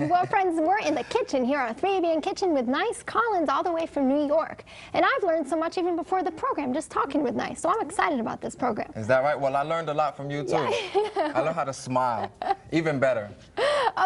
Well, friends, we're in the kitchen here, our 3ABN kitchen with Nice Collins all the way from New York. And I've learned so much even before the program, just talking with Nice. So I'm excited about this program. Is that right? Well, I learned a lot from you, too. Yeah. I learned how to smile. Even better.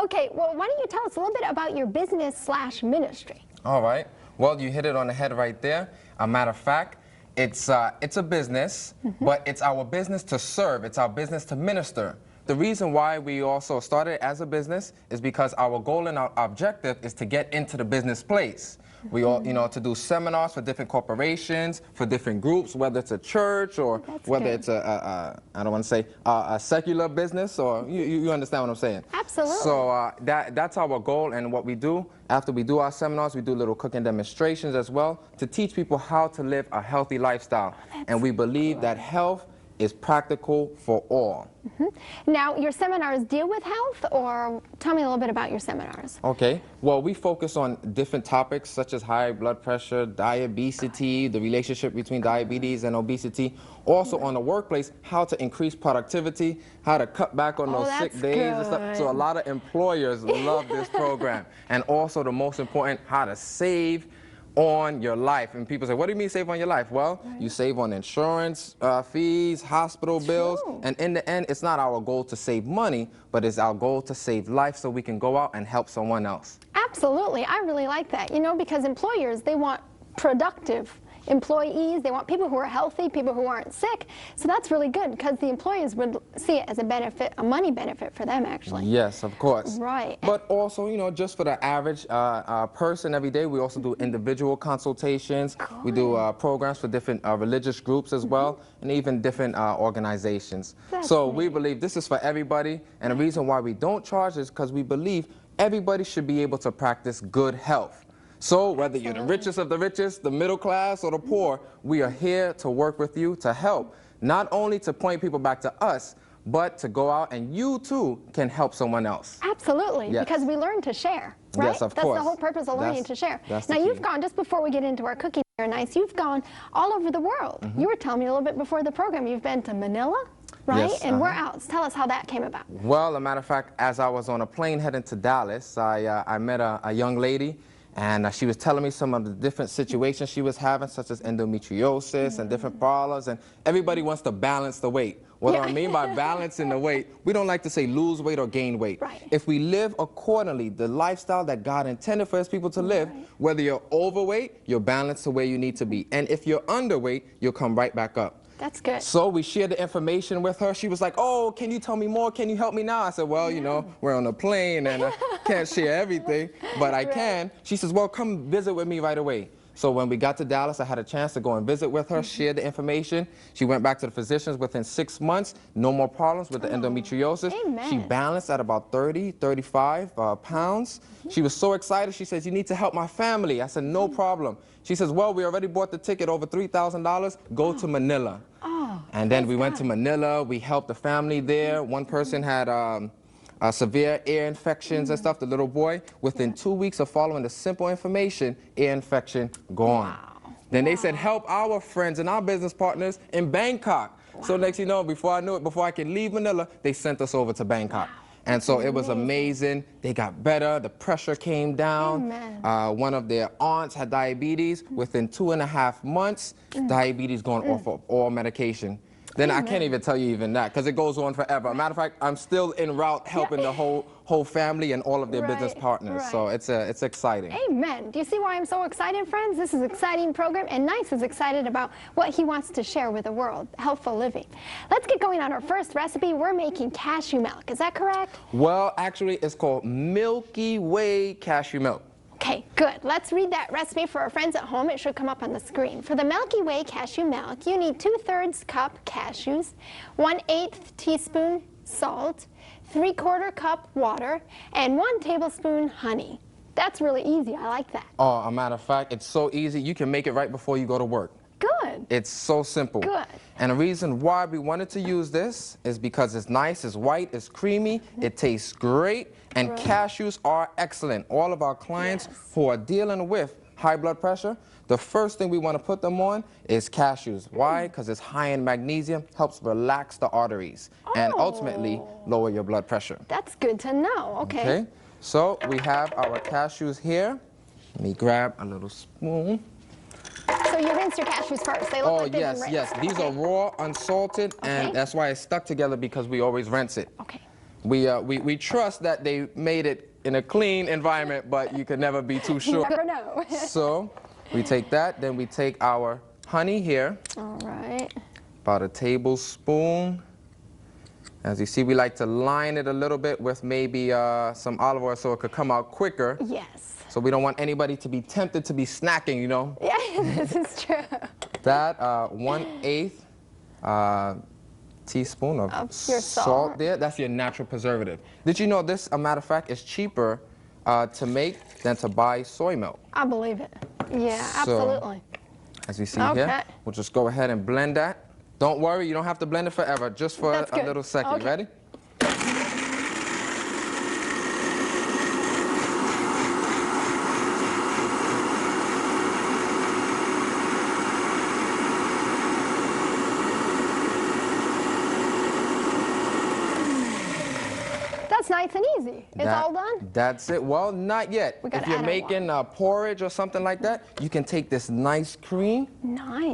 Okay, well, why don't you tell us a little bit about your business/ministry? All right. Well, you hit it on the head right there. A matter of fact, it's a business, but it's our business to serve. It's our business to minister. The reason why we also started as a business is because our goal and our objective is to get into the business place. We all, to do seminars for different corporations, for different groups, whether it's a church or whether it's I don't want to say a secular business, or you understand what I'm saying? Absolutely. So that's our goal, and what we do after we do our seminars, we do little cooking demonstrations as well to teach people how to live a healthy lifestyle. And we believe that health is practical for all. Now, your seminars deal with health, or tell me a little bit about your seminars. Okay. Well, we focus on different topics such as high blood pressure, diabetes, the relationship between diabetes and obesity. Also on the workplace, how to increase productivity, how to cut back on those sick days and stuff. So a lot of employers love this program. And also the most important, how to save on your life. And people say, what do you mean save on your life? Well, you save on insurance fees, hospital bills, and in the end, it's not our goal to save money, but it's our goal to save life so we can go out and help someone else. Absolutely. I really like that, because employers, they want productive employees. They want people who are healthy, people who aren't sick. So that's really good because the employees would see it as a benefit, a money benefit for them, actually. Yes, of course. Right. But also, just for the average person every day, we also do individual consultations. Cool. We do programs for different religious groups as well, and even different organizations. So we believe this is for everybody, and the reason why we don't charge is because we believe everybody should be able to practice good health. So whether you're the richest of the richest, the middle class, or the poor, we are here to work with you to help, not only to point people back to us, but to go out and you too can help someone else. Absolutely, because we learn to share, right? Yes, of course. That's the whole purpose of learning to share. Now you've gone, just before we get into our cooking here, Nice, you've gone all over the world. You were telling me a little bit before the program, you've been to Manila, right? Yes, and where else? Tell us how that came about. Well, a matter of fact, as I was on a plane heading to Dallas, I met a young lady. And she was telling me some of the different situations she was having, such as endometriosis and different problems. And everybody wants to balance the weight. What I mean by balancing the weight, we don't like to say lose weight or gain weight. Right. If we live accordingly, the lifestyle that God intended for His people to live, whether you're overweight, you're balanced to where you need to be. And if you're underweight, you'll come right back up. That's good. So we shared the information with her. She was like, oh, can you tell me more? Can you help me now? I said, well, we're on a plane and I can't share everything, but I can. She says, well, come visit with me right away. So when we got to Dallas, I had a chance to go and visit with her, share the information. She went back to the physicians within 6 months, no more problems with the endometriosis. Amen. She balanced at about 30, 35 pounds. She was so excited. She says, you need to help my family. I said, no problem. She says, well, we already bought the ticket, over $3,000. Go to Manila. And then we went to Manila. We helped the family there. One person had severe ear infections and stuff, the little boy. Within 2 weeks of following the simple information, ear infection gone. Then they said, help our friends and our business partners in Bangkok. So next you know, before I knew it, before I could leave Manila, they sent us over to Bangkok. And so it was amazing. They got better. The pressure came down. One of their aunts had diabetes. Within 2.5 months, diabetes gone off of all medication. Then I can't even tell you even that because it goes on forever. Matter of fact, I'm still en route helping the whole family and all of their business partners. So it's exciting. Amen. Do you see why I'm so excited, friends? This is an exciting program, and Nice is excited about what he wants to share with the world, healthful living. Let's get going on our first recipe. We're making cashew milk. Is that correct? Well, actually, it's called Milky Way cashew milk. Okay, good. Let's read that recipe for our friends at home. It should come up on the screen. For the Milky Way cashew milk, you need 2/3 cup cashews, 1/8 teaspoon salt, 3/4 cup water, and 1 tablespoon honey. That's really easy. I like that. Oh, a matter of fact, it's so easy. You can make it right before you go to work. Good. It's so simple. Good. And the reason why we wanted to use this is because it's nice, it's white, it's creamy, it tastes great, and cashews are excellent. All of our clients who are dealing with high blood pressure, the first thing we want to put them on is cashews. Why? Because it's high in magnesium, helps relax the arteries, and ultimately lower your blood pressure. That's good to know. Okay. So we have our cashews here. Let me grab a little spoon. So you rinse your cashews first. They look like they've been rinsed. Yes. These are raw, unsalted, and that's why it's stuck together, because we always rinse it. Okay. We trust that they made it in a clean environment, but you can never be too sure. You never know. So we take that, then we take our honey here. All right. About a tablespoon. As you see, we like to line it a little bit with maybe some olive oil so it could come out quicker. Yes. So we don't want anybody to be tempted to be snacking, you know. Yeah, this is true. That 1/8 teaspoon of your salt there. That's your natural preservative. Did you know this, a matter of fact, is cheaper to make than to buy soy milk? I believe it. Yeah, absolutely. As you see here, we'll just go ahead and blend that. Don't worry, you don't have to blend it forever, just for a little second. Okay. Ready? That's nice and easy. It's all done? That's it. Well, not yet. If you're making porridge or something like that, you can take this nice cream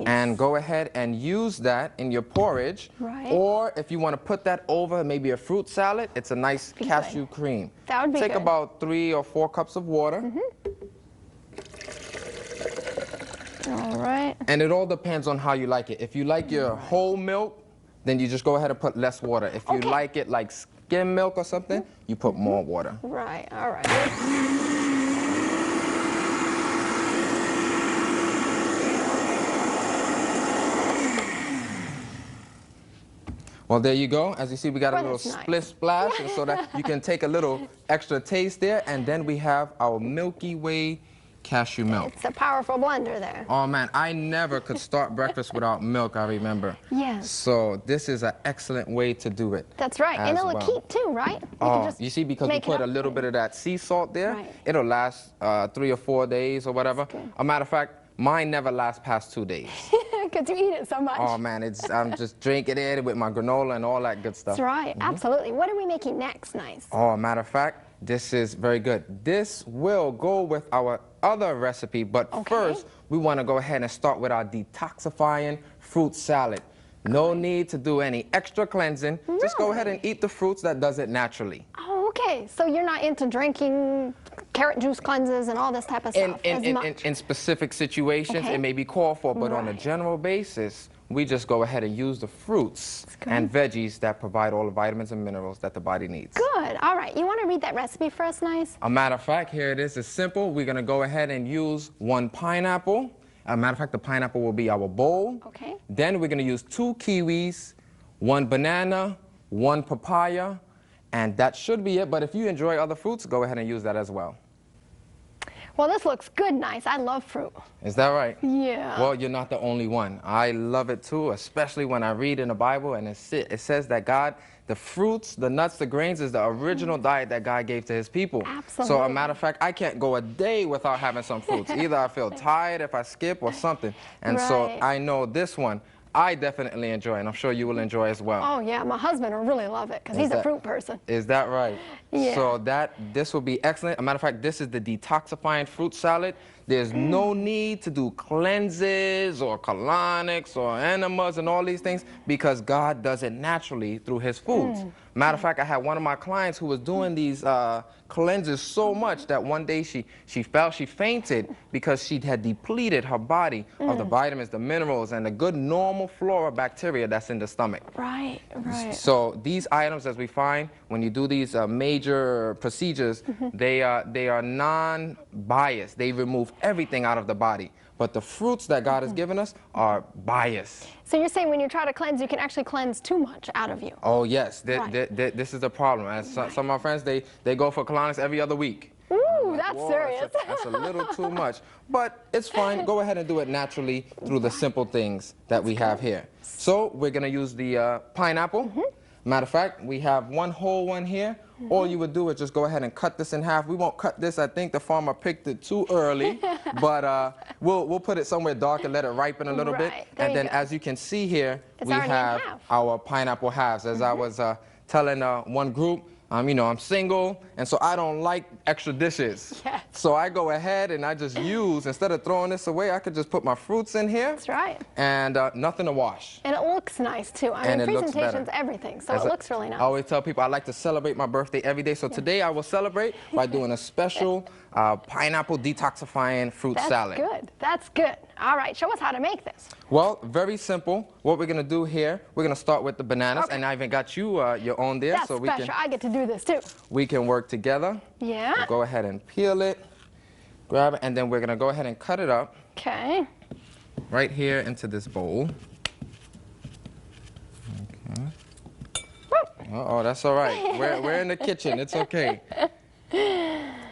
and go ahead and use that in your porridge. Right. Or if you want to put that over maybe a fruit salad, it's a nice cashew cream. That would be Take good. about 3 or 4 cups of water. All right. And it all depends on how you like it. If you like your whole milk, then you just go ahead and put less water. If you like it like skim milk or something, you put more water. Right, all right. Well, there you go. As you see, we got a little split splash, and so that you can take a little extra taste there. And then we have our Milky Way cashew milk. It's a powerful blender there. Oh man, I never could start breakfast without milk, I remember. Yes. So this is an excellent way to do it. That's right, and it'll keep too, right? You see, because we put a little bit of that sea salt there, it'll last 3 or 4 days or whatever. A matter of fact, mine never lasts past 2 days. Because you eat it so much. Oh man, I'm just drinking it with my granola and all that good stuff. That's right, absolutely. What are we making next, Nice? Oh, matter of fact, this is very good. This will go with our other recipe, but first we want to go ahead and start with our detoxifying fruit salad. No need to do any extra cleansing. Really? Just go ahead and eat the fruits that does it naturally. Oh, okay. So you're not into drinking carrot juice cleanses and all this type of stuff in specific situations, it may be called for, but on a general basis, we just go ahead and use the fruits and veggies that provide all the vitamins and minerals that the body needs. Good. All right. You want to read that recipe for us, Nice? A matter of fact, here it is. It's simple. We're going to go ahead and use 1 pineapple. As a matter of fact, the pineapple will be our bowl. Okay. Then we're going to use 2 kiwis, 1 banana, 1 papaya, and that should be it. But if you enjoy other fruits, go ahead and use that as well. Well, this looks good, Nice. I love fruit. Is that right? Yeah. Well, you're not the only one. I love it too, especially when I read in the Bible and it says that God, the fruits, the nuts, the grains is the original diet that God gave to his people. Absolutely. So, a matter of fact, I can't go a day without having some fruits. Either I feel tired if I skip or something. And so I know this one I definitely enjoy, and I'm sure you will enjoy as well. Oh, yeah. My husband will really love it because he's a fruit person. Is that right? Yeah. So this will be excellent. As a matter of fact, this is the detoxifying fruit salad. There's no need to do cleanses or colonics or enemas and all these things because God does it naturally through his foods. Matter of fact, I had one of my clients who was doing these cleanses so much that one day she fainted because she had depleted her body of the vitamins, the minerals, and the good normal flora bacteria that's in the stomach. Right, right. So these items, as we find, when you do these major procedures, they are non-biased. They remove everything out of the body. But the fruits that God has given us are biased. So you're saying when you try to cleanse, you can actually cleanse too much out of you? Oh, yes. This is the problem. As some of my friends, they go for colonics every other week. Ooh, that's serious. That's a little too much. But it's fine. Go ahead and do it naturally through the simple things that we have here. So we're going to use the pineapple. Matter of fact, we have one whole one here. All you would do is just go ahead and cut this in half. We won't cut this. I think the farmer picked it too early. But we'll put it somewhere dark and let it ripen a little bit. And then as you can see here, we have our pineapple halves. As I was telling one group, You know, I'm single, and so I don't like extra dishes. Yes. So I go ahead and I just use, instead of throwing this away, I could just put my fruits in here. That's right. And nothing to wash. And it looks nice too. I And mean, it looks presentation's better. everything, so As it looks really nice. I always tell people I like to celebrate my birthday every day. So today I will celebrate by doing a special pineapple detoxifying fruit salad. That's good. That's good. All right, show us how to make this. Well, very simple. What we're gonna do here, we're gonna start with the bananas, Okay. and I even got you your own there, That's so special. I get to do this too. we can work together. Yeah. We'll go ahead and peel it, grab it, and then we're gonna go ahead and cut it up Okay. right here into this bowl. Okay. Uh-oh, that's all right. We're in the kitchen. It's okay.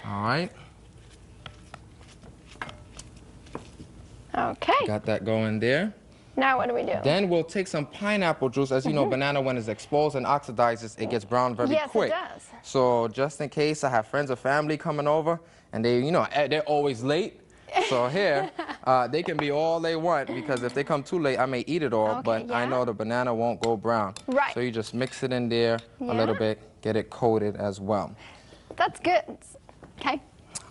All right. Okay. Got that going there. Now what do we do? Then we'll take some pineapple juice. As you know, banana, when it's exposed and oxidizes, it gets brown very Yes, it quick. does. So just in case I have friends or family coming over, and they, you know, they're always late. So here, they can be all they want, because if they come too late, I may eat it all, Okay, but I yeah. know the banana won't go brown. Right. So you just mix it in there a Yeah. little bit, get it coated as well. That's good. Okay.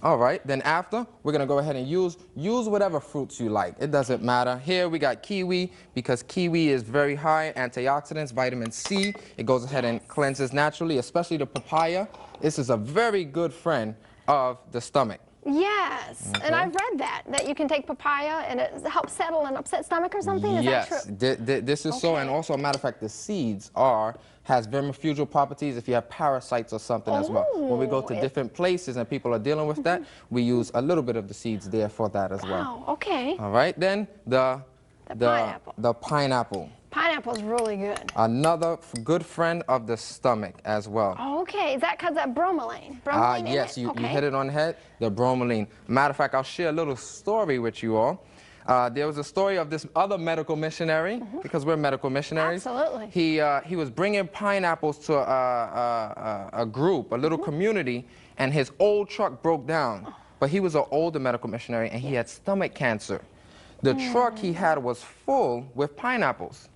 All right, then after, we're gonna go ahead and use whatever fruits you like. It doesn't matter. Here we got kiwi, because kiwi is very high antioxidants, vitamin C. It goes ahead and cleanses naturally, especially the papaya. This is a very good friend of the stomach. Yes, Okay. and I've read that you can take papaya and it helps settle an upset stomach or something. Is Yes, that true? this is so, and Okay. also, a matter of fact, the seeds has vermifugal properties if you have parasites or something as well. When we go to Oh, different places and people are dealing with that, we use a little bit of the seeds there for that as well. Wow. Okay. All right, then the pineapple. The pineapple. Pineapple's really good. Another good friend of the stomach as well. Okay. Is that because of bromelain? Bromelain in Yes, it? you Okay. hit it on the head, the bromelain. Matter of fact, I'll share a little story with you all. There was a story of this other medical missionary, because we're medical missionaries. Absolutely. He was bringing pineapples to a group, a little community, and his old truck broke down. But he was an older medical missionary, and he had stomach cancer. The truck he had was full with pineapples.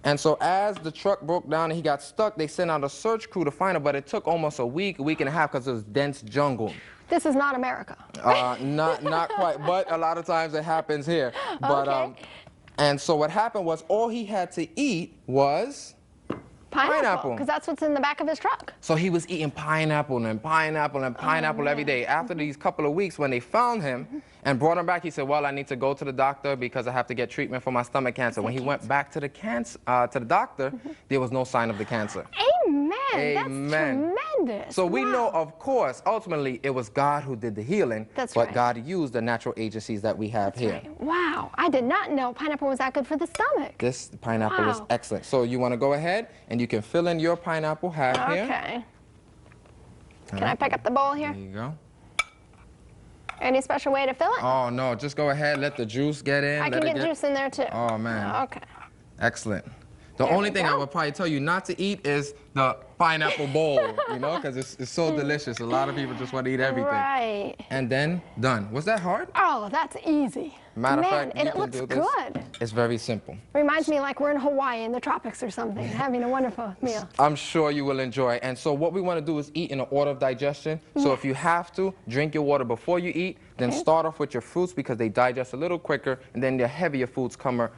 And so as the truck broke down and he got stuck, they sent out a search crew to find him, but it took almost a week and a half, because it was dense jungle. This is not America. Not quite, but a lot of times it happens here. But Okay. and so what happened was, all he had to eat was pineapple. Because that's what's in the back of his truck. So he was eating pineapple and pineapple and pineapple every day. After these couple of weeks, when they found him and brought him back, he said, well, I need to go to the doctor because I have to get treatment for my stomach cancer. When he went back to the doctor, there was no sign of the cancer. Amen. Amen. That's tremendous. So we Wow. know, of course, ultimately it was God who did the healing, That's but right. God used the natural agencies that we have here. Right. Wow. I did not know pineapple was that good for the stomach. This pineapple is Wow. excellent. So you want to go ahead and you can fill in your pineapple half here. Okay. Can I pick up the bowl here? There you go. Any special way to fill it? Oh no, just go ahead, let the juice get in. I let can it get juice in there too. Oh, man. Okay. Excellent. The There only we thing I go. would probably tell you not to eat is the pineapple bowl, you know, because it's so delicious. A lot of people just want to eat everything. Right. And then done. Was that hard? Oh, that's easy. Matter of Man, fact, and you it can looks do this. good. It's very simple. Reminds me like we're in Hawaii in the tropics or something, having a wonderful meal. I'm sure you will enjoy. And so what we want to do is eat in an order of digestion. So if you have to, drink your water before you eat, then start off with your fruits because they digest a little quicker, and then the heavier foods come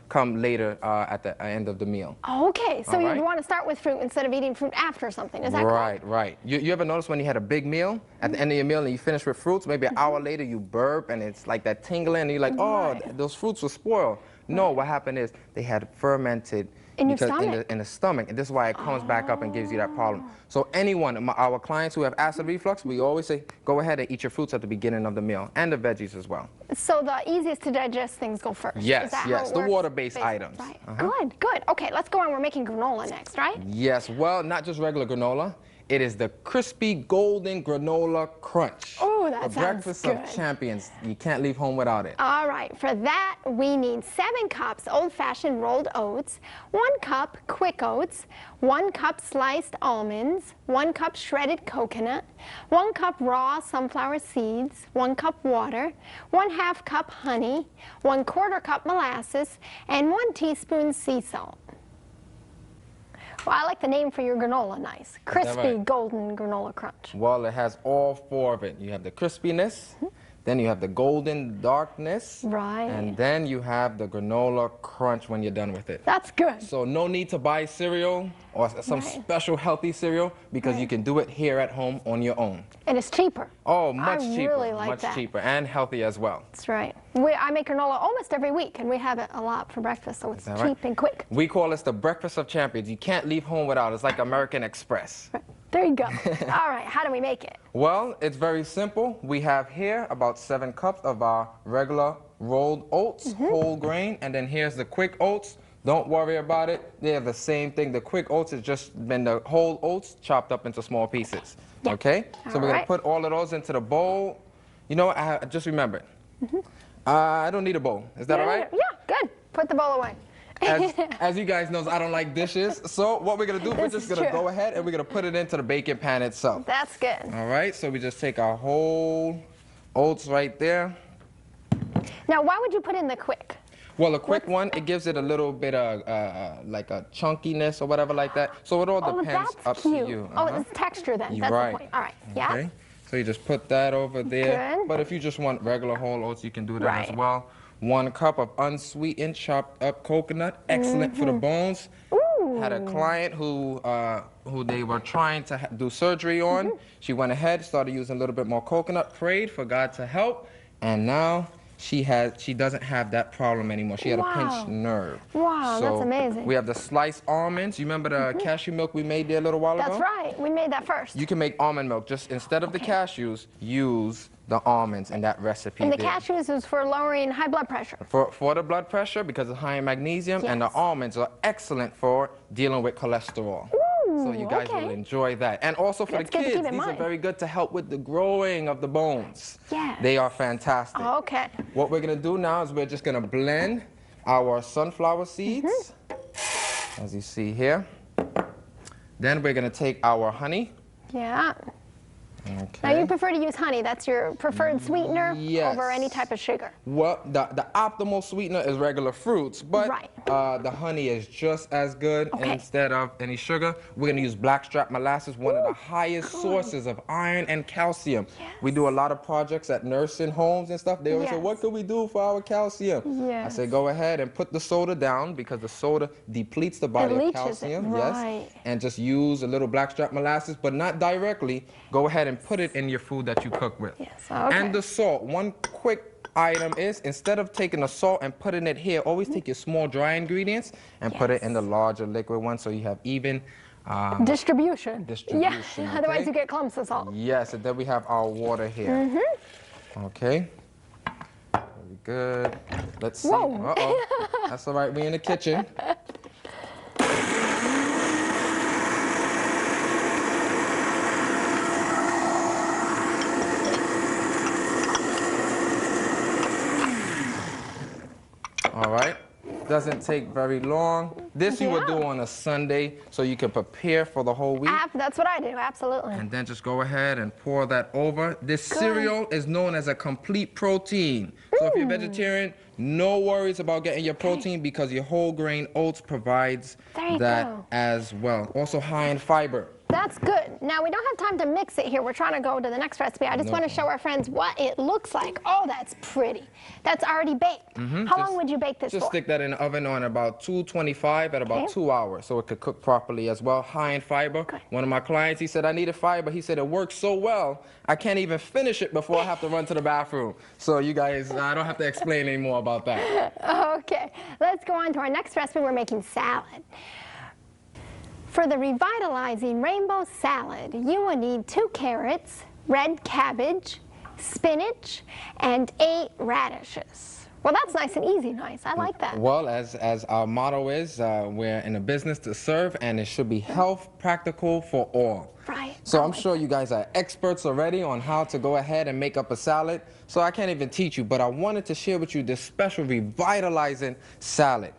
later at the end of the meal. Okay, so All right. you'd want to start with fruit instead of eating fruit after something. Is that Right, right. You ever notice when you had a big meal, at the end of your meal and you finish with fruits, maybe an hour later you burp and it's like that tingling and you're like, oh, those fruits were spoiled. No, what happened is they had fermented In your because stomach? in the stomach, and this is why it comes back up and gives you that problem. So anyone, our clients who have acid reflux, we always say, go ahead and eat your fruits at the beginning of the meal, and the veggies as well. So the easiest to digest things go first. Yes, Is that how yes, it the works? water-based Basic, items. Right. Uh-huh. Good, good. Okay, let's go on. We're making granola next, right? Yes, well, not just regular granola. It is the crispy golden granola crunch. Ooh, that The sounds breakfast good. of champions. You can't leave home without it. All right, for that we need 7 cups old-fashioned rolled oats, 1 cup quick oats, 1 cup sliced almonds, 1 cup shredded coconut, 1 cup raw sunflower seeds, 1 cup water, 1/2 cup honey, 1/4 cup molasses, and 1 teaspoon sea salt. Well, I like the name for your granola nice. Crispy right? golden granola crunch. Well, it has all four of it. You have the crispiness, then you have the golden darkness, Right. and then you have the granola crunch when you're done with it. That's good. So no need to buy cereal or some Right. special healthy cereal because you Right. can do it here at home on your own. And it's cheaper. Oh, much I cheaper, really like much that. cheaper and healthy as well. That's right. I make granola almost every week, and we have it a lot for breakfast, so it's that cheap right? and quick. We call this the breakfast of champions. You can't leave home without it. It's like American Express. There you go. All right, how do we make it? Well, it's very simple. We have here about 7 cups of our regular rolled oats, whole grain, and then here's the quick oats. Don't worry about it. They have the same thing. The quick oats has just been the whole oats chopped up into small pieces. Yeah. Okay? So All we're going right. to put all of those into the bowl. You know what? I just remembered. I don't need a bowl. Is that all right? Yeah, good. Put the bowl away. As you guys know, I don't like dishes. So what we're going to do, we're This just is going to true. go ahead and we're going to put it into the baking pan itself. That's good. All right? So we just take our whole oats right there. Now, why would you put in the quick? Well, a quick one, it gives it a little bit of like a chunkiness or whatever like that. So it all Oh, depends that's up cute. to you. Oh, Uh-huh. it's texture then. You're That's right. the point. All right. Yeah. Okay. So you just put that over there. Good. But if you just want regular whole oats, you can do that Right. as well. 1 cup of unsweetened chopped up coconut, excellent for the bones. Ooh. Had a client who they were trying to do surgery on. She went ahead, started using a little bit more coconut, prayed for God to help, and now she doesn't have that problem anymore. She had a Wow. pinched nerve. Wow, that's amazing. We have the sliced almonds. You remember the cashew milk we made there a little while ago? That's right. We made that first. You can make almond milk. Just instead of the cashews, use the almonds in that recipe And the there. cashews is for lowering high blood pressure. For the blood pressure, because it's high in magnesium, and the Yes. almonds are excellent for dealing with cholesterol. So you guys will okay. enjoy that. And also for That's the good to kids, keep in these are mind. very good to help with the growing of the bones. Yes. They are fantastic. Okay. What we're gonna do now is we're just gonna blend our sunflower seeds, as you see here. Then we're gonna take our honey. Yeah. Okay. Now, you prefer to use honey. That's your preferred sweetener Yes. over any type of sugar. Well, the optimal sweetener is regular fruits, but Right. the honey is just as good. Okay. Instead of any sugar, we're gonna use blackstrap molasses, one of the highest sources of iron and calcium. Yes. We do a lot of projects at nursing homes and stuff. They always say, Yes. what can we do for our calcium? I Yes. say, go ahead and put the soda down because the soda depletes the body of leaches it, calcium. right. Yes. And just use a little blackstrap molasses, but not directly. Go ahead and put it in your food that you cook with. Yes, okay. And the salt. One quick item is instead of taking the salt and putting it here, always take your small dry ingredients and put it in the larger liquid one so you have even. Distribution. Distribution, Yeah. Otherwise, okay. you get clumps of salt. Yes, and then we have our water here. Okay. Very good. Let's see. Whoa. Uh-oh. That's all right. We in the kitchen. All right. Doesn't take very long. This you would do Yeah. on a Sunday so you can prepare for the whole week. That's what I do. Absolutely. And then just go ahead and pour that over. This cereal is known as a complete protein. So if you're vegetarian, no worries about getting your protein because your whole grain oats provides There you that go. as well. Also high in fiber. That's good. Now, we don't have time to mix it here. We're trying to go to the next recipe. I just want to show our friends what it looks like. Oh, that's pretty. That's already baked. How long would you bake this Just for? stick that in the oven on about 225 at about Okay. 2 hours so it could cook properly as well. High in fiber. Good. One of my clients, he said, I needed fiber. He said, it works so well, I can't even finish it before I have to run to the bathroom. So you guys, I don't have to explain any more about that. Okay, let's go on to our next recipe. We're making salad. For the revitalizing rainbow salad, you will need 2 carrots, red cabbage, spinach, and 8 radishes. Well, that's nice and easy, nice. I like that. Well, as our motto is, we're in a business to serve, and it should be health practical for all. Right. So I I'm like sure you guys are experts already on how to go ahead and make up a salad. So I can't even teach you, but I wanted to share with you this special revitalizing salad.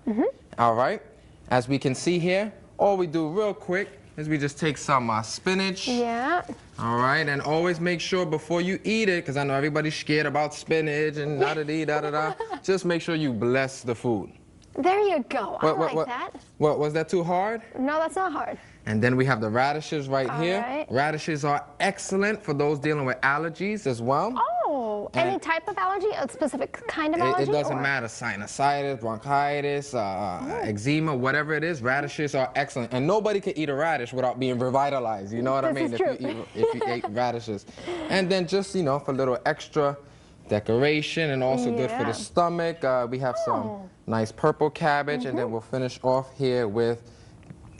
All right. As we can see here, all we do real quick is we just take some spinach. Yeah. All right, and always make sure before you eat it, because I know everybody's scared about spinach and da-da-dee, da-da-da. Just make sure you bless the food. There you go. I like that. What, was that too hard? No, that's not hard. And then we have the radishes right here. Right. Radishes are excellent for those dealing with allergies as well. Oh, And any type of allergy? A specific kind of allergy? It doesn't or? matter. Sinusitis, bronchitis, eczema, whatever it is, radishes are excellent. And nobody can eat a radish without being revitalized. You know what I mean? This is If you ate radishes. And then just, you know, for a little extra decoration and also good for the stomach, we have some nice purple cabbage. And then we'll finish off here with,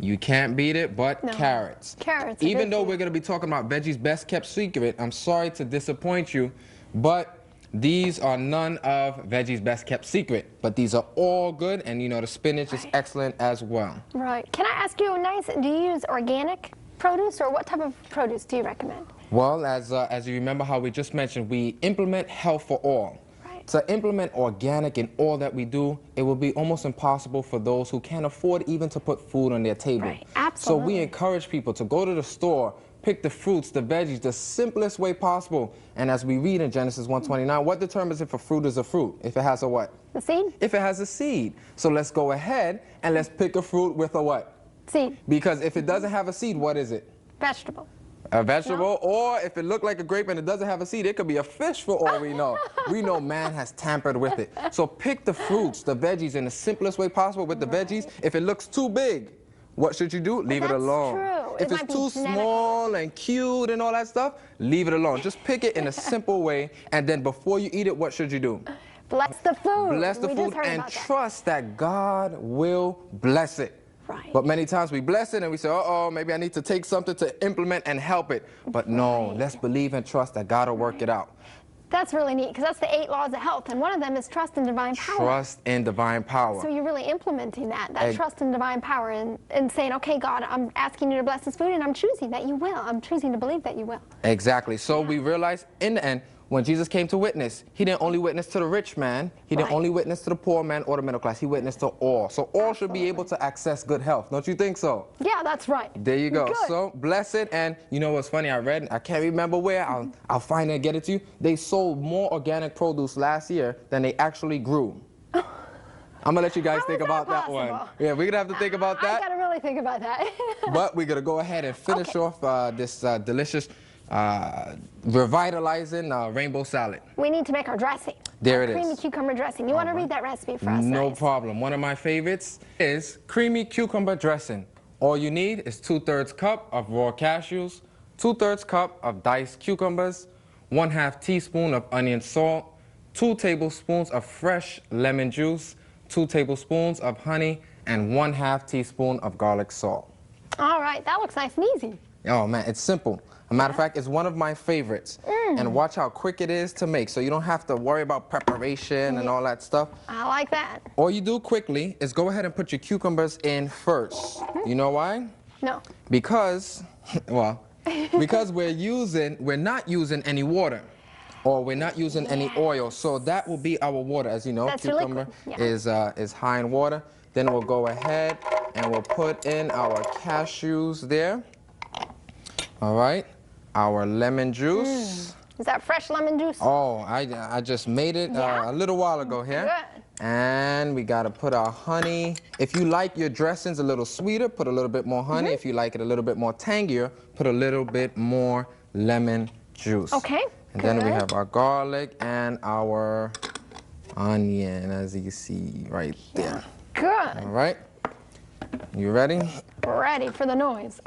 you can't beat it, but carrots. Carrots. Even though we're going to be talking about Veggie's best kept secret, I'm sorry to disappoint you, but these are none of Veggie's best kept secret. But these are all good, and you know the spinach is excellent as well. Right. Can I ask you, do you use organic produce, or what type of produce do you recommend? Well, as you remember how we just mentioned, we implement health for all. To implement organic in all that we do, it will be almost impossible for those who can't afford even to put food on their table. Right, absolutely. So we encourage people to go to the store, pick the fruits, the veggies, the simplest way possible. And as we read in Genesis 1:29, what determines if a fruit is a fruit? If it has a what? The seed? If it has a seed. So let's go ahead and let's pick a fruit with a what? Seed. Because if it doesn't have a seed, what is it? Vegetable. A vegetable, or if it looked like a grape and it doesn't have a seed, it could be a fish for all we know. We know man has tampered with it. So pick the fruits, the veggies in the simplest way possible with the veggies. If it looks too big, what should you do? Leave it alone. True. If it's too small and cute and all that stuff, leave it alone. Just pick it in a simple way, and then before you eat it, what should you do? Bless the food. Bless the food and trust that God will bless it. Right. But many times we bless it and we say, uh-oh, maybe I need to take something to implement and help it. But no, let's believe and trust that God will work it out. That's really neat, because that's the 8 laws of health, and one of them is trust in divine power. Trust in divine power. So you're really implementing that trust in divine power, and saying, okay, God, I'm asking you to bless this food, and I'm choosing that you will. I'm choosing to believe that you will. Exactly. So we realize in the end, when Jesus came to witness, he didn't only witness to the rich man, he didn't only witness to the poor man or the middle class, he witnessed to all. So all should be able to access good health. Don't you think so? Yeah, that's right. There you go. Good. So bless it. And you know what's funny? I read, I can't remember where, I'll find it and get it to you. They sold more organic produce last year than they actually grew. I'm gonna let you guys think about that one. Yeah, we're gonna have to think about that. I gotta really think about that. But we're gonna go ahead and finish off this delicious revitalizing rainbow salad. We need to make our dressing. There it is. Creamy cucumber dressing. You want to read that recipe for us? No problem. One of my favorites is creamy cucumber dressing. All you need is 2/3 cup of raw cashews, 2/3 cup of diced cucumbers, 1/2 teaspoon of onion salt, 2 tablespoons of fresh lemon juice, 2 tablespoons of honey, and 1/2 teaspoon of garlic salt. All right, that looks nice and easy. Oh man, it's simple. As a matter of fact, it's one of my favorites. And watch how quick it is to make, so you don't have to worry about preparation and all that stuff. I like that. All you do quickly is go ahead and put your cucumbers in first. You know why? No. Because, well, because we're not using any water, or we're not using any oil, so that will be our water. As you know, That's cucumber is high in water. Then we'll go ahead and we'll put in our cashews there. All right, our lemon juice. Is that fresh lemon juice? Oh, I just made it a little while ago here. Good. And we gotta put our honey. If you like your dressings a little sweeter, put a little bit more honey. If you like it a little bit more tangier, put a little bit more lemon juice. Okay. And then we have our garlic and our onion, as you see right there. Good. All right. You ready? Ready for the noise.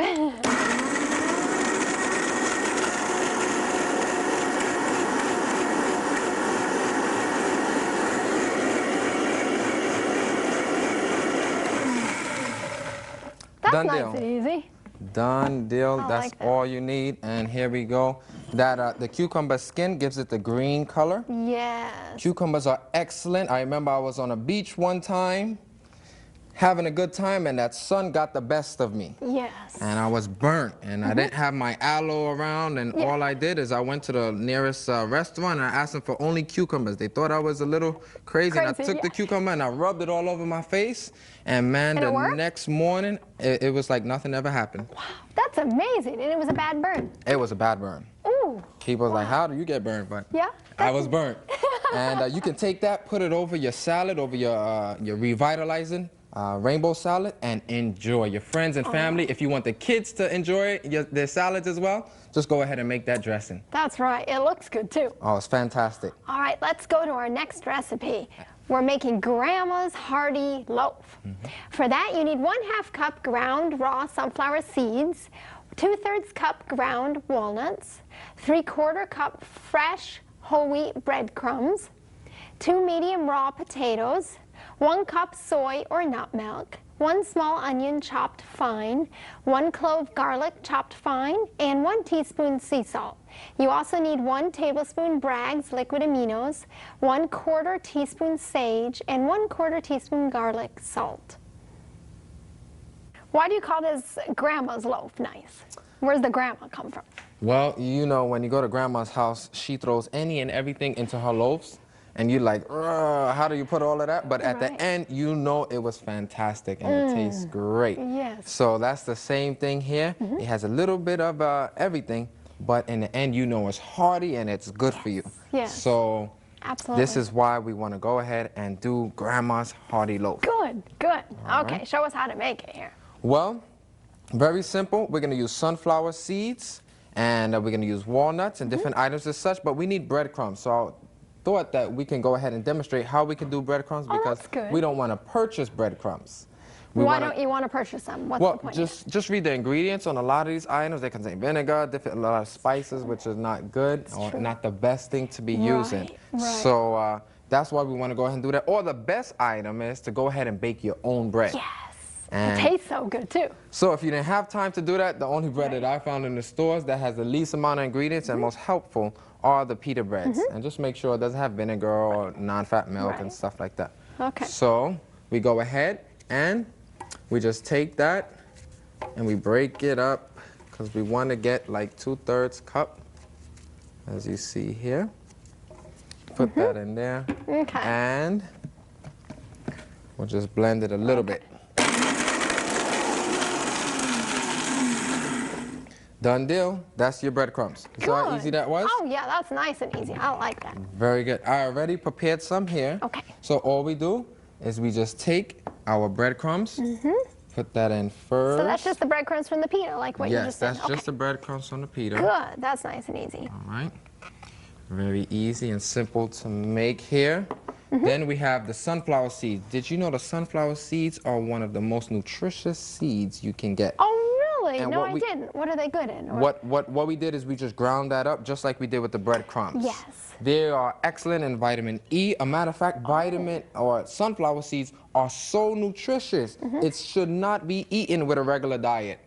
That's nice and easy. Done deal. That's like that. all you need. And here we go. That the cucumber skin gives it the green color. Yes. Cucumbers are excellent. I remember I was on a beach one time, having a good time, and that sun got the best of me. Yes. And I was burnt, and I didn't have my aloe around, and all I did is I went to the nearest restaurant and I asked them for only cucumbers. They thought I was a little crazy and I took the cucumber and I rubbed it all over my face, and man, the next morning, it was like nothing ever happened. Wow, that's amazing, and it was a bad burn. It was a bad burn. Ooh. People was like, how do you get burned? But Yeah. I was burnt. And you can take that, put it over your salad, over your revitalizing rainbow salad, and enjoy. Your friends and family, if you want the kids to enjoy their salads as well, just go ahead and make that dressing. That's right. It looks good too. Oh, it's fantastic. All right, let's go to our next recipe. We're making Grandma's Hearty Loaf. For that, you need 1/2 cup ground raw sunflower seeds, 2/3 cup ground walnuts, 3/4 cup fresh whole wheat breadcrumbs, 2 medium raw potatoes, 1 cup soy or nut milk, 1 small onion chopped fine, 1 clove garlic chopped fine, and 1 teaspoon sea salt. You also need 1 tablespoon Bragg's liquid aminos, 1/4 teaspoon sage, and 1/4 teaspoon garlic salt. Why do you call this Grandma's loaf nice? Where's the grandma come from? Well, you know, when you go to Grandma's house, she throws any and everything into her loaves. And you're like, how do you put all of that? But at the end, you know it was fantastic and it tastes great. Yes. So that's the same thing here. It has a little bit of everything, but in the end, you know it's hearty and it's good for you. Yes. So Absolutely. this is why we want to go ahead and do Grandma's Hearty Loaf. Good, good. All Okay, right. show us how to make it here. Well, very simple. We're going to use sunflower seeds and we're going to use walnuts and different items as such, but we need breadcrumbs. So thought that we can go ahead and demonstrate how we can do breadcrumbs because that's good. we don't want to purchase breadcrumbs. Why don't you want to purchase them? What's Well, the point? just read the ingredients on a lot of these items. They contain vinegar, a lot of spices, which is not good or true. not the best thing to be using. Right. So that's why we want to go ahead and do that. Or the best item is to go ahead and bake your own bread. Yes. And it tastes so good too. so if you didn't have time to do that, the only bread that I found in the stores that has the least amount of ingredients and most helpful are the pita breads. And just make sure it doesn't have vinegar or non-fat milk and Right. stuff like that. Okay. So we go ahead and we just take that and we break it up because we want to get like 2/3 cup, as you see here. Put that in there. Okay. And we'll just blend it a little bit. Done deal. That's your breadcrumbs. You saw how easy that was? Oh, yeah, that's nice and easy. I like that. Very good. I already prepared some here. Okay. So all we do is we just take our breadcrumbs, put that in first. So that's just the breadcrumbs from the pita, like what you Yes, just said. that's just the breadcrumbs from the pita. Good. That's nice and easy. All right. Very easy and simple to make here. Then we have the sunflower seeds. Did you know the sunflower seeds are one of the most nutritious seeds you can get? Oh, really? And No, what I we- didn't. What are they good in? Or- What we did is we just ground that up just like we did with the breadcrumbs. Yes. They are excellent in vitamin E. A matter of fact, vitamin or sunflower seeds are so nutritious. It should not be eaten with a regular diet.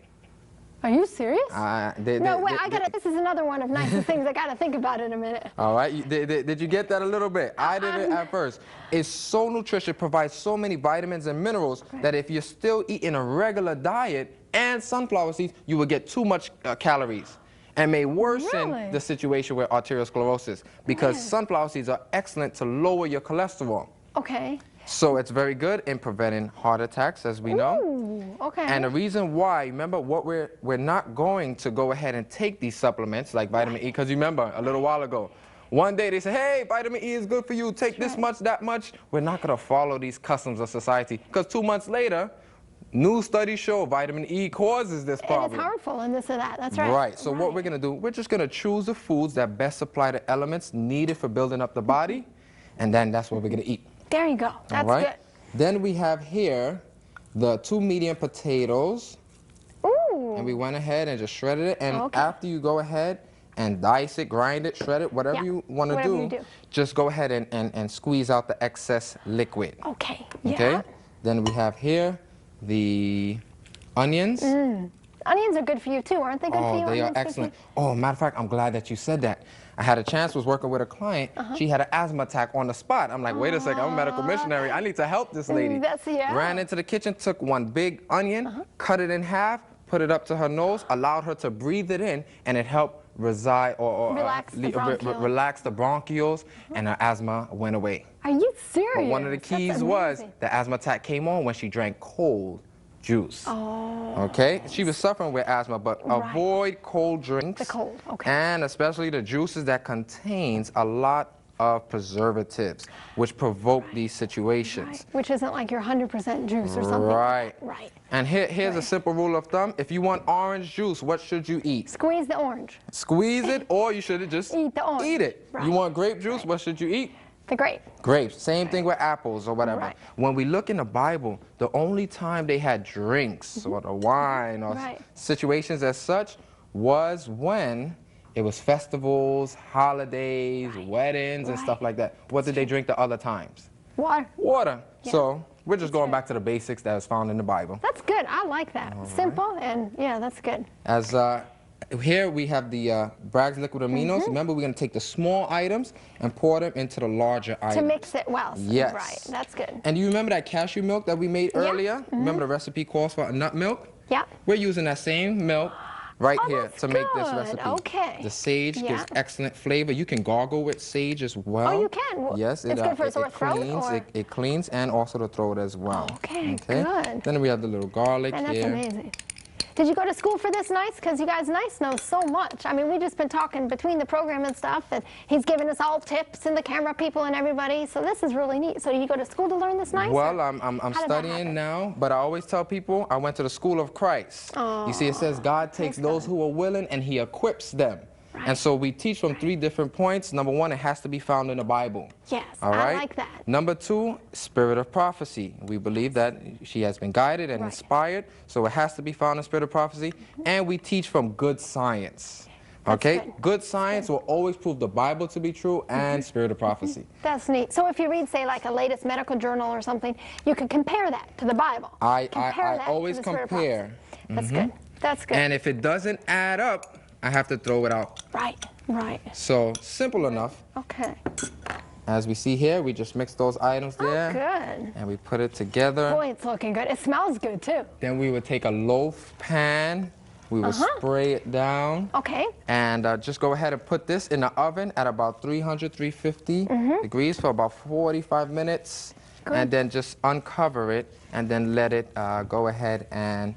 Are you serious? No, wait, this is another one of nicest things. I gotta think about it a minute. All right, did you get that a little bit? I did it at first. It's so nutritious, provides so many vitamins and minerals that if you're still eating a regular diet and sunflower seeds, you will get too much calories and may worsen Really? the situation with arteriosclerosis because sunflower seeds are excellent to lower your cholesterol. Okay. So it's very good in preventing heart attacks, as we know. Ooh, okay. And the reason why, remember, what we're not going to go ahead and take these supplements like vitamin E, because remember, a little while ago, one day they said, hey, vitamin E is good for you, take this much, that much. We're not going to follow these customs of society, because 2 months later, new studies show vitamin E causes this problem. And it's harmful and this or that. That's right. Right. So what we're going to do, we're just going to choose the foods that best supply the elements needed for building up the body, and then that's what we're going to eat. There you go. That's All right? good. Then we have here the 2 medium potatoes, Ooh. and we went ahead and just shredded it. And Okay. after you go ahead and dice it, grind it, shred it, whatever Yeah, you want to whatever you do, do. just go ahead and squeeze out the excess liquid. Okay. Okay? Yeah. Then we have here the onions. Onions are good for you too, aren't they? Good for you? Oh, they are Onions good for excellent. you? Oh, matter of fact, I'm glad that you said that. I had a chance, was working with a client. She had an asthma attack on the spot. I'm like, wait a second, I'm a medical missionary. I need to help this lady. Ran into the kitchen, took one big onion, cut it in half, put it up to her nose, allowed her to breathe it in, and it helped reside or Relax the bronchial. relax the bronchioles, and her asthma went away. Are you serious? But one of the That's keys was amazing. the asthma attack came on when she drank cold juice. Oh. Okay? She was suffering with asthma, but Right. avoid cold drinks. The cold, okay. And especially the juices that contains a lot of preservatives, which provoke these situations. Right. Which isn't like your 100% juice or something. Right. Right. And here's a simple rule of thumb. If you want orange juice, what should you eat? Squeeze the orange. Squeeze it, or you should just Eat the orange. eat it. Right. You want grape juice, what should you eat? The grape. Grapes. Same thing with apples or whatever. Right. When we look in the Bible, the only time they had drinks or the wine or situations as such was when it was festivals, holidays, weddings, and stuff like that. What did they drink the other times? Water. Water. Yeah. So we're just going back to the basics that was found in the Bible. That's good. I like that. Simple and yeah, that's good. As here we have the Bragg's liquid aminos. Remember, we're going to take the small items and pour them into the larger items. To mix it well. Yes. Right. That's good. And you remember that cashew milk that we made earlier? Remember the recipe calls for a nut milk? Yeah. We're using that same milk right here that's to make this good. recipe. Okay. The sage gives excellent flavor. You can gargle with sage as well. Oh, you can? Well, Yes. it's good for a sore throat, cleans, or? it cleans and also the throat as well. Okay, good. Then we have the little garlic And that's here. amazing. Did you go to school for this, Nice? Because you guys, Nice knows so much. I mean, we've just been talking between the program and stuff, and he's giving us all tips and the camera people and everybody. So this is really neat. So did you go to school to learn this, Nice? Well, I'm studying now, but I always tell people I went to the school of Christ. You see, it says God takes those who are willing and he equips them. Right. And so we teach from 3 different points. Number 1, it has to be found in the Bible. Yes, All right? I like that. Number 2, spirit of prophecy. We believe that she has been guided and inspired, so it has to be found in spirit of prophecy. And we teach from good science. Okay? Good science will always prove the Bible to be true and spirit of prophecy. That's neat. So if you read, say, like a latest medical journal or something, you can compare that to the Bible. I Compare that always to the spirit of compare. prophecy. That's good. That's good. And if it doesn't add up, I have to throw it out. Right, right. So simple enough. Okay. As we see here, we just mix those items there. Oh, good. And we put it together. Boy, it's looking good. It smells good, too. Then we would take a loaf pan. We would spray it down. Okay. And just go ahead and put this in the oven at about 300, 350 degrees for about 45 minutes. Good. And then just uncover it and then let it go ahead and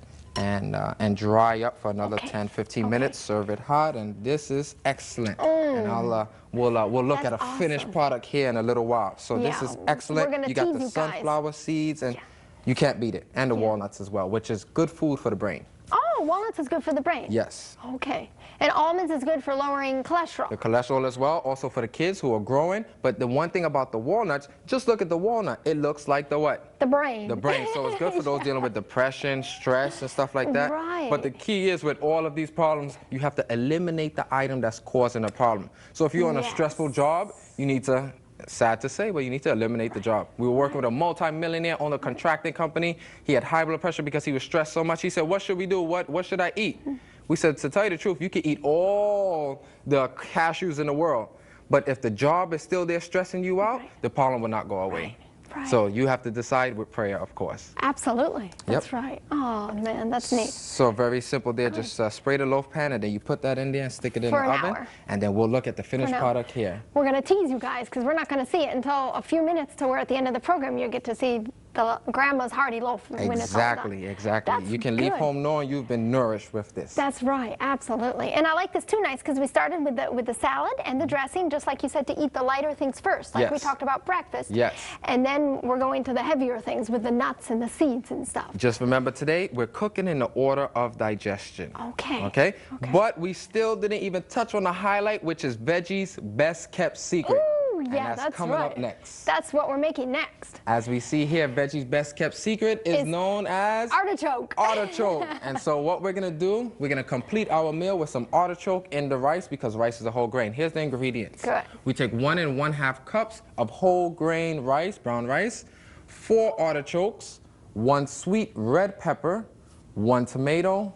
dry up for another 10, 15 minutes. Serve it hot, and this is excellent. And we'll look at a finished product here in a little while. So this is excellent. We're gonna You got tease the you guys. sunflower seeds, and you can't beat it. And the walnuts as well, which is good food for the brain. Oh, walnuts is good for the brain. Yes. Okay. And almonds is good for lowering cholesterol. The cholesterol as well, also for the kids who are growing. But the one thing about the walnuts, just look at the walnut. It looks like the what? The brain. The brain. So it's good for those dealing with depression, stress, and stuff like that. Right. But the key is with all of these problems, you have to eliminate the item that's causing the problem. So if you're on a stressful job, you need to, sad to say, but you need to eliminate the job. We were working with a multi-millionaire on a contracting company. He had high blood pressure because he was stressed so much. He said, what should we do? What should I eat? We said, to tell you the truth, you can eat all the cashews in the world. But if the job is still there stressing you out, the problem will not go away. Right. So you have to decide with prayer, of course. Absolutely. That's right. Oh, man, that's neat. So very simple there. Just spray the loaf pan, and then you put that in there and stick it in the For an oven. hour. And then we'll look at the finished product here. We're going to tease you guys because we're not going to see it until a few minutes to where at the end of the program you get to see the grandma's hearty loaf when it's all done. Exactly. That's You can leave good. home knowing you've been nourished with this. That's right, absolutely. And I like this too, Nice, because we started with the salad and the dressing, just like you said, to eat the lighter things first, like we talked about breakfast. Yes. And then we're going to the heavier things with the nuts and the seeds and stuff. Just remember today, we're cooking in the order of digestion. Okay. Okay? But we still didn't even touch on the highlight, which is Veggie's best kept secret. Ooh, And yeah, that's that's coming right. up next. That's what we're making next. As we see here, Veggie's best kept secret is known as artichoke. Artichoke. And so what we're gonna do, we're gonna complete our meal with some artichoke in the rice, because rice is a whole grain. Here's the ingredients. Good. We take 1 1/2 cups of whole grain rice, brown rice, 4 artichokes, 1 sweet red pepper, 1 tomato,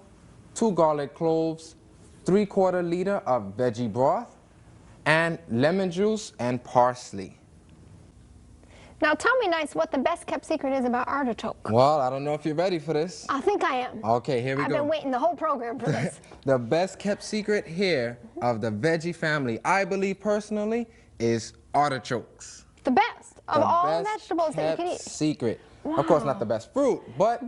2 garlic cloves, 3/4 liter of veggie broth, and lemon juice and parsley. Now tell me, Nice, what the best kept secret is about artichoke. Well, I don't know if you're ready for this. I think I am. Okay, here we I've go. been waiting the whole program for this. The best kept secret here of the veggie family, I believe personally, is artichokes. The best of The all best vegetables that you can kept eat. secret. Of course, not the best fruit, but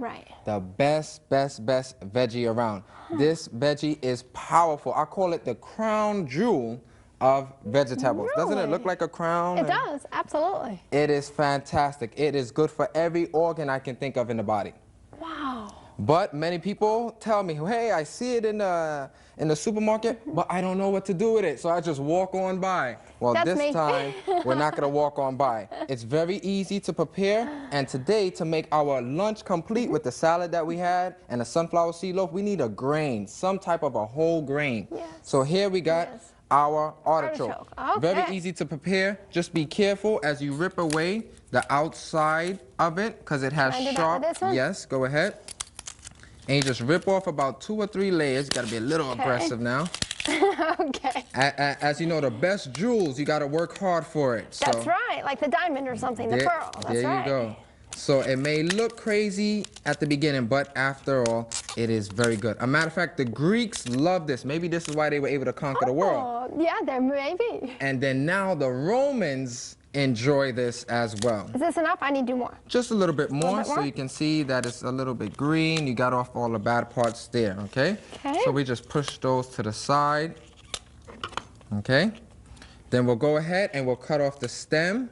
the best veggie around. This veggie is powerful. I call it the crown jewel of vegetables. Doesn't it look Really? like a crown? It does, absolutely. It is fantastic. It is good for every organ I can think of in the body. Wow. But many people tell me, hey, I see it in the supermarket, but I don't know what to do with it, so I just walk on by. Well, That's this me. time, we're not gonna walk on by. It's very easy to prepare, and today, to make our lunch complete with the salad that we had and the sunflower seed loaf, we need a grain, some type of a whole grain. Yes. So here we got Yes. our artichoke. Artichoke, Very okay. easy to prepare. Just be careful as you rip away the outside of it, because it has Can I do that sharp. with this one? Yes, go ahead. And you just rip off about 2 or 3 layers. You gotta be a little Okay. aggressive now. Okay. As you know, the best jewels, you gotta work hard for it. So That's right, like the diamond or something, the pearl. That's there right. you go. So it may look crazy at the beginning, but after all, it is very good. A matter of fact, the Greeks love this. Maybe this is why they were able to conquer the world. Oh, yeah, there may be. And then now the Romans enjoy this as well. Is this enough? I need to do more. Just a little bit more, bit so more? you can see that it's a little bit green. You got off all the bad parts there, okay? Okay. So we just push those to the side, okay? Then we'll go ahead and we'll cut off the stem,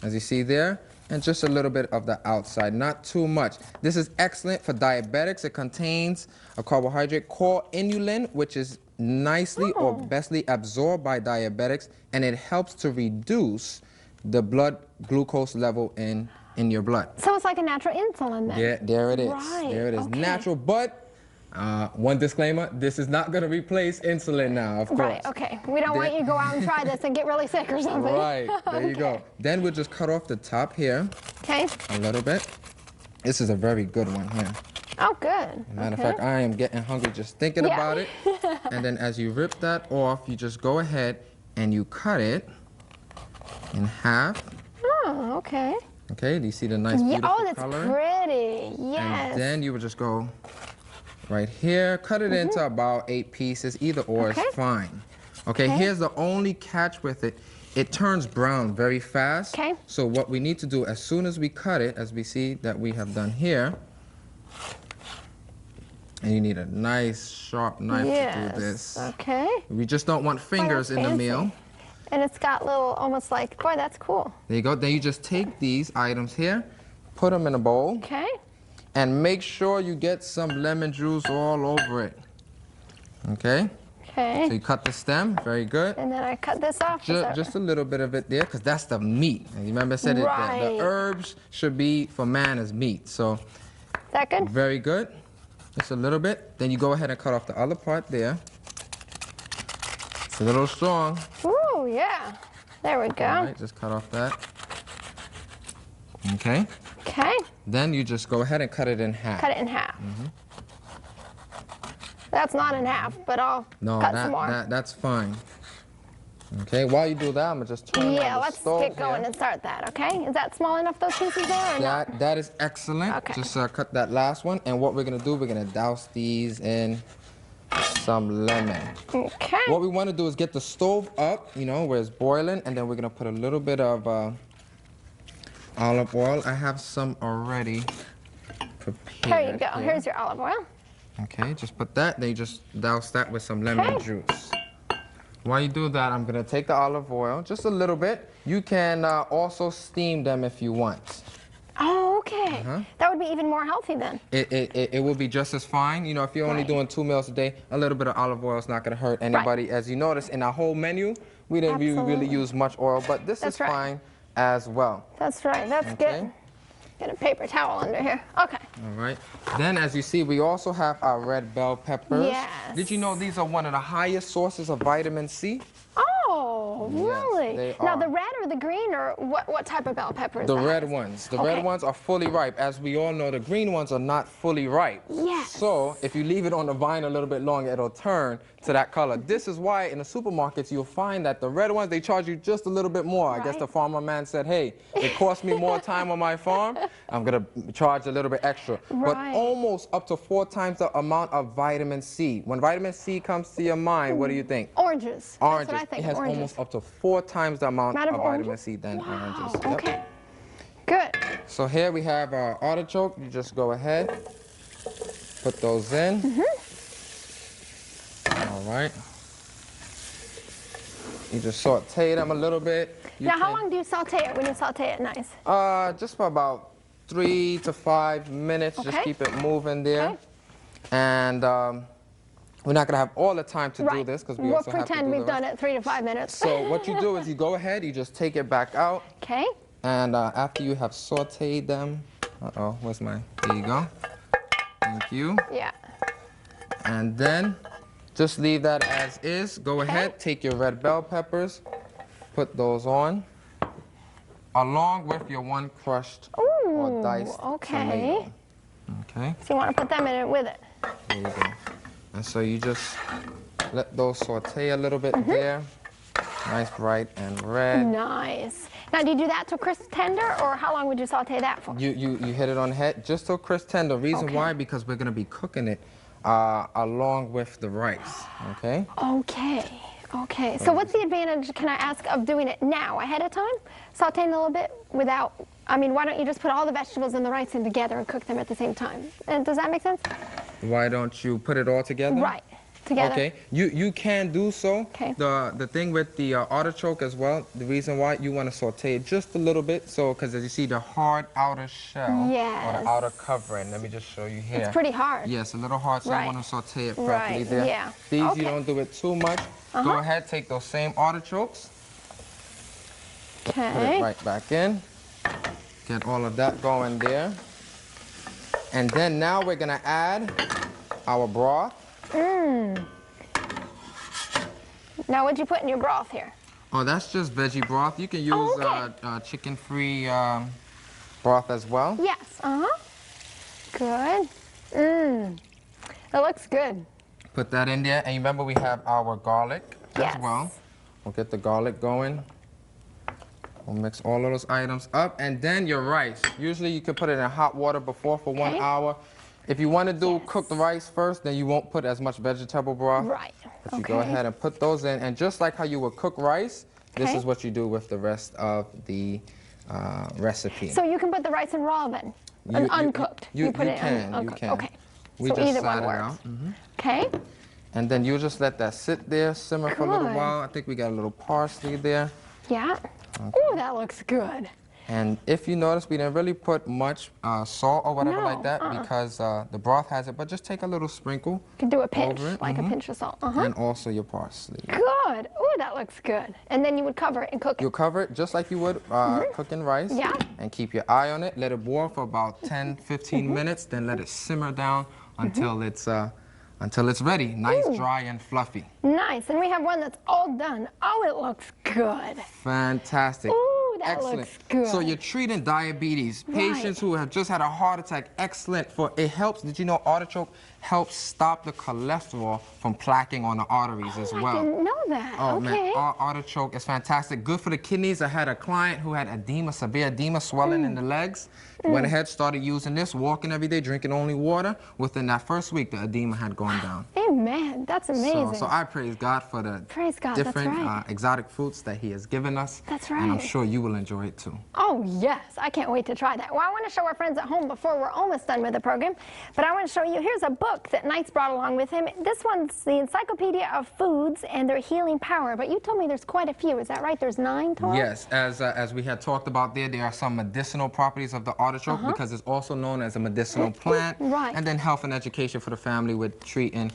as you see there, and just a little bit of the outside, not too much. This is excellent for diabetics. It contains a carbohydrate called inulin, which is nicely or bestly absorbed by diabetics, and it helps to reduce the blood glucose level in your blood. So it's like a natural insulin then? There it is. Right, There it is. okay. Natural, but one disclaimer, this is not going to replace insulin now, of course. Right, okay. We don't want you to go out and try this and get really sick or something. Right, there you go. Okay. Then we'll just cut off the top here Okay. a little bit. This is a very good one here. Oh, good. Matter of Okay. fact, I am getting hungry just thinking Yeah. about it. And then as you rip that off, you just go ahead and you cut it in half. Oh, okay. Okay, do you see the nice, Yeah, beautiful oh, that's coloring? pretty. Yes. And then you would just go right here, cut it into about 8 pieces. Either or Okay. is fine. Okay, here's the only catch with it. It turns brown very fast. Okay. So what we need to do as soon as we cut it, as we see that we have done here, and you need a nice sharp knife to do this. Okay. We just don't want fingers in the fancy. meal. And it's got little, almost like, boy, that's cool. There you go. Then you just take these items here, put them in a bowl, Okay. and make sure you get some lemon juice all over it. Okay? So Okay. you cut the stem, very good. And then I cut this off. Is that- Just a little bit of it there, because that's the meat. And you remember I said Right. the herbs should be for man as meat. So Is that good? very good. Just a little bit. Then you go ahead and cut off the other part there. It's a little strong. Ooh, yeah. There we go. All right, just cut off that. Okay. Okay. Then you just go ahead and cut it in half. Cut it in half. That's not in half, but I'll No, cut some more. that's fine. Okay, while you do that, I'm gonna just turn Yeah, on the let's stove get going here. and start that, okay? Is that small enough, those pieces there, or not? That is excellent. Okay. Just cut that last one, and what we're gonna do, we're gonna douse these in some lemon. Okay. What we want to do is get the stove up, you know, where it's boiling, and then we're gonna put a little bit of olive oil. I have some already prepared. There you go. here. Here's your olive oil. Okay, just put that. Then you just douse that with some lemon Okay. juice. While you do that, I'm gonna take the olive oil, just a little bit. You can also steam them if you want. Oh, okay. Uh-huh. That would be even more healthy then. It will be just as fine. You know, if you're only Right. doing 2 meals a day, a little bit of olive oil is not gonna hurt anybody. As you notice in our whole menu, we didn't really Absolutely. use much oil, but this That's is right. fine as well. That's right. That's Okay. good. Get a paper towel under here. Okay. All right. Then, as you see, we also have our red bell peppers. Yes. Did you know these are one of the highest sources of vitamin C? Oh, Yes, really? they Now, are. the red or the green, or what type of bell pepper is The that? red ones. The Okay. red ones are fully ripe. As we all know, the green ones are not fully ripe. Yes. So if you leave it on the vine a little bit longer, it'll turn to that color. This is why in the supermarkets you'll find that the red ones, they charge you just a little bit more. I guess Right. the farmer man said, hey, it costs me more time on my farm. I'm going to charge a little bit extra. But Right. almost up to 4 times the amount of vitamin C. When vitamin C comes to your mind, what do you think? Oranges. Oranges. That's what I think. It has oranges. almost up to 4 times the amount Amount of of vitamin oranges? C than Wow. oranges. Yep. Okay. Good. So here we have our artichoke. You just go ahead, put those in. Mm-hmm. All right. You just saute them a little bit. Now, how long do you saute it when you saute it nice? Just for about 3 to 5 minutes. Okay. Just keep it moving there. Okay. And we're not gonna have all the time to do this because we also have to do pretend we've the done rest. it 3 to 5 minutes. So what you do is you go ahead, you just take it back out. Okay. And after you have sauteed them, where's my, there you go. Thank you. Yeah. And then just leave that as is. Go ahead, take your red bell peppers, put those on, along with your 1 crushed or diced tomato. Okay. So you want to put them in it with it. There you go. And so you just let those saute a little bit there. Nice, bright, and red. Nice. Now, do you do that till crisp tender, or how long would you saute that for? You hit it on the head just till crisp tender. Reason why? Because we're going to be cooking it along with the rice, okay? Okay. Okay. So what's the advantage, can I ask, of doing it now, ahead of time? Sauteing a little bit without, I mean, why don't you just put all the vegetables and the rice in together and cook them at the same time? And does that make sense? Why don't you put it all together? Right. Together. Okay, you can do so. Okay. The thing with the artichoke as well, the reason why you want to saute it just a little bit, so because as you see the hard outer shell or the outer covering, let me just show you here. It's pretty hard. Yes, a little hard, so Right. you want to saute it properly there. Yeah. These Okay. you don't do it too much. Go ahead, take those same artichokes, put it Okay. right back in, get all of that going there, and then now we're gonna add our broth. Now, what'd you put in your broth here? Oh, that's just veggie broth. You can use chicken-free broth as well. Yes. Good. It looks good. Put that in there. And remember, we have our garlic Yes. as well. We'll get the garlic going. We'll mix all of those items up. And then your rice. Usually, you can put it in hot water before for 1 hour. If you want to do cook the rice first, then you won't put as much vegetable broth. Right. But you go ahead and put those in. And just like how you would cook rice, this is what you do with the rest of the recipe. So you can put the rice in raw then? Uncooked? You put it can. uncooked. You can. Okay. We So just either slide one it works. out. Okay. And then you just let that sit there, simmer for a little Good. while. I think we got a little parsley there. Yeah. Ooh, that looks good. And if you notice, we didn't really put much salt or whatever like that because the broth has it, but just take a little sprinkle. You can do a pinch, over it, like a pinch of salt. And also your parsley. Good. Ooh, that looks good. And then you would cover it and cook it. You'll cover it just like you would cooking rice. Yeah. And keep your eye on it. Let it boil for about 10, 15 minutes. Then let it simmer down until it's ready. Nice, dry, and fluffy. Nice. And we have one that's all done. Oh, it looks good. Fantastic. Ooh, that Excellent. looks good. So you're treating diabetes, patients who have just had a heart attack. Excellent. For it helps. Did you know artichoke helps stop the cholesterol from plaquing on the arteries as well? I didn't know that. Oh Okay. man, artichoke is fantastic. Good for the kidneys. I had a client who had edema, severe edema, swelling in the legs. Went ahead, started using this, walking every day, drinking only water. Within that first week, the edema had gone down. Amen. That's amazing. So I praise God for the Praise God, that's different right. exotic fruits that He has given us. That's And I'm right. sure you will enjoy it too. Oh, yes. I can't wait to try that. Well, I want to show our friends at home before we're almost done with the program. But I want to show you, here's a book that Knight's brought along with him. This one's the Encyclopedia of Foods and Their Healing Power. But you told me there's quite a few. Is that right? There's 9 total? Yes, as we had talked about there are some medicinal properties of the artichoke because it's also known as a medicinal plant. Right. And then health and education for the family with treating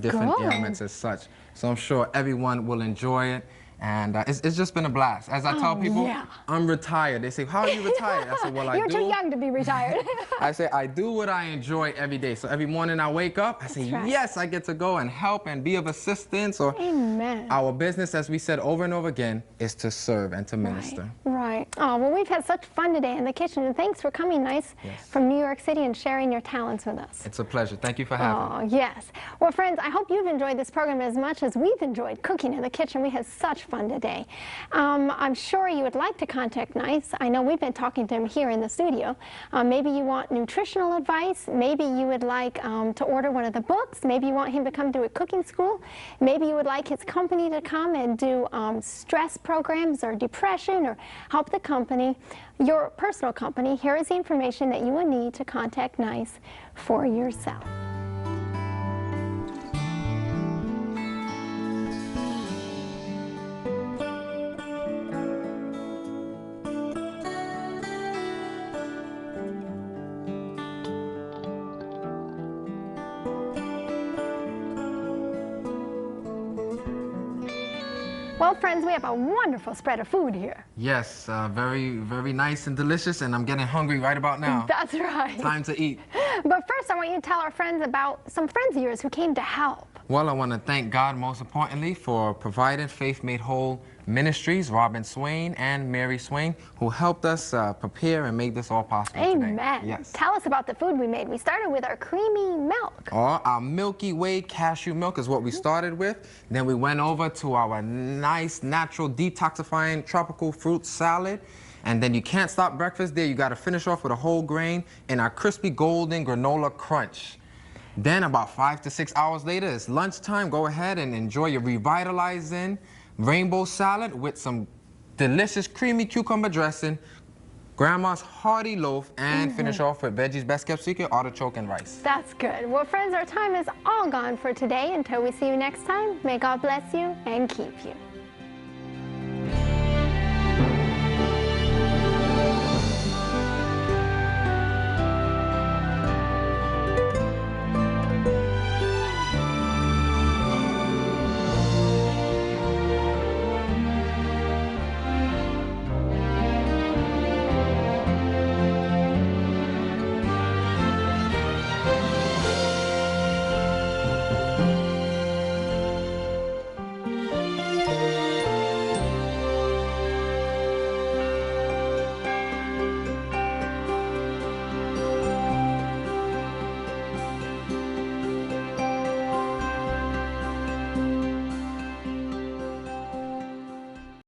different good. ailments as such. So I'm sure everyone will enjoy it. And it's just been a blast. As I tell people, yeah. I'm retired. They say, how are you retired? I said, well, I You're do. too young to be retired. I say, I do what I enjoy every day. So every morning I wake up, I say, right. yes, I get to go and help and be of assistance. Or Amen. our business, as we said over and over again, is to serve and to minister. Right. Oh, well, we've had such fun today in the kitchen, and thanks for coming, Nice, from New York City and sharing your talents with us. It's a pleasure. Thank you for having me. Oh, yes. Well, friends, I hope you've enjoyed this program as much as we've enjoyed cooking in the kitchen. We had such fun today. I'm sure you would like to contact Nice. I know we've been talking to him here in the studio. Maybe you want nutritional advice. Maybe you would like to order one of the books. Maybe you want him to come to a cooking school. Maybe you would like his company to come and do stress programs or depression or help the company, your personal company. Here is the information that you will need to contact Nice for yourself. Well, friends, we have a wonderful spread of food here. Yes, very, very nice and delicious, and I'm getting hungry right about now. That's right. Time to eat. But first, I want you to tell our friends about some friends of yours who came to help. Well, I want to thank God most importantly for providing Faith Made Whole Ministries, Robin Swain and Mary Swain, who helped us prepare and make this all possible Amen. today. Yes. Tell us about the food we made. We started with our creamy milk. Our Milky Way cashew milk is what we started with. Then we went over to our nice, natural, detoxifying tropical fruit salad. And then you can't stop breakfast there. You got to finish off with a whole grain and our crispy golden granola crunch. Then about 5 to 6 hours later, it's lunchtime. Go ahead and enjoy your revitalizing rainbow salad with some delicious creamy cucumber dressing, Grandma's hearty loaf, and finish off with Veggie's Best Kept Secret, artichoke and rice. That's good. Well, friends, our time is all gone for today. Until we see you next time, may God bless you and keep you.